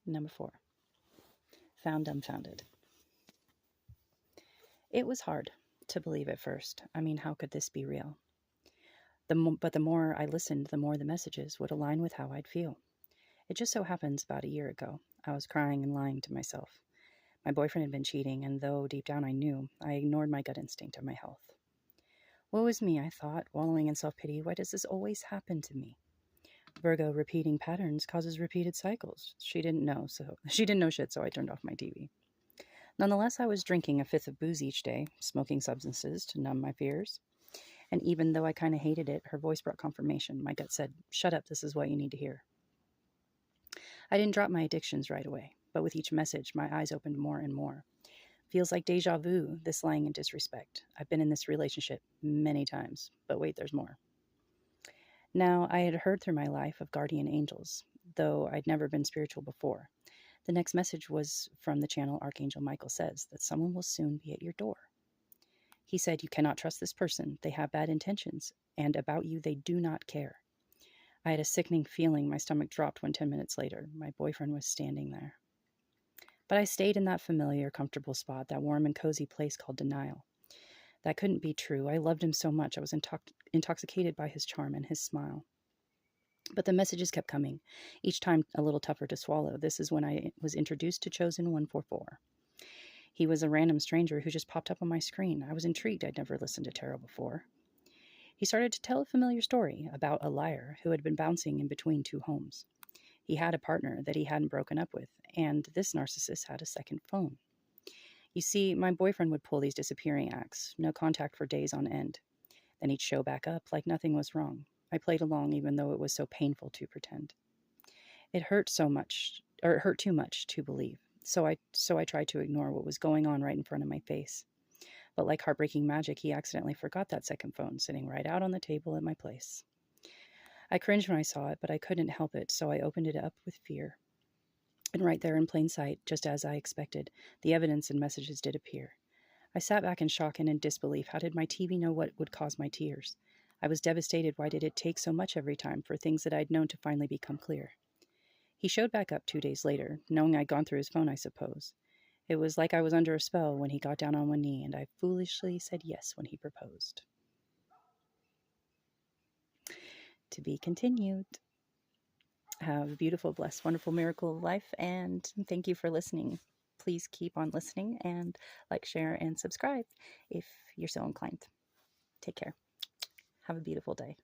Number 4. Found Dumbfounded. It was hard to believe at first. I mean, how could this be real? But the more I listened, the more the messages would align with how I'd feel. It just so happens about a year ago, I was crying and lying to myself. My boyfriend had been cheating, and though deep down I knew, I ignored my gut instinct of my health. Woe is me, I thought, wallowing in self-pity. Why does this always happen to me? Virgo repeating patterns causes repeated cycles. She didn't know shit, so I turned off my TV. Nonetheless, I was drinking a fifth of booze each day, smoking substances to numb my fears. And even though I kind of hated it, her voice brought confirmation. My gut said, shut up, this is what you need to hear. I didn't drop my addictions right away, but with each message, my eyes opened more and more. Feels like deja vu, this lying and disrespect. I've been in this relationship many times, but wait, there's more. Now, I had heard through my life of guardian angels, though I'd never been spiritual before. The next message was from the channel Archangel Michael says that someone will soon be at your door. He said, you cannot trust this person. They have bad intentions, and about you, they do not care. I had a sickening feeling. My stomach dropped when 10 minutes later, my boyfriend was standing there. But I stayed in that familiar, comfortable spot, that warm and cozy place called denial. That couldn't be true. I loved him so much. I was intoxicated by his charm and his smile. But the messages kept coming, each time a little tougher to swallow. This is when I was introduced to Chosen 144. He was a random stranger who just popped up on my screen. I was intrigued. I'd never listened to tarot before. He started to tell a familiar story about a liar who had been bouncing in between two homes. He had a partner that he hadn't broken up with, and this narcissist had a second phone. You see, my boyfriend would pull these disappearing acts, no contact for days on end. Then he'd show back up like nothing was wrong. I played along even though it was so painful to pretend. It hurt too much to believe. So I tried to ignore what was going on right in front of my face. But like heartbreaking magic, he accidentally forgot that second phone sitting right out on the table at my place. I cringed when I saw it, but I couldn't help it, so I opened it up with fear. And right there in plain sight, just as I expected, the evidence and messages did appear. I sat back in shock and in disbelief. How did my TV know what would cause my tears? I was devastated. Why did it take so much every time for things that I'd known to finally become clear? He showed back up 2 days later, knowing I'd gone through his phone, I suppose. It was like I was under a spell when he got down on one knee, and I foolishly said yes when he proposed. To be continued. Have a beautiful, blessed, wonderful, miracle of life, and thank you for listening. Please keep on listening and like, share, and subscribe if you're so inclined. Take care. Have a beautiful day.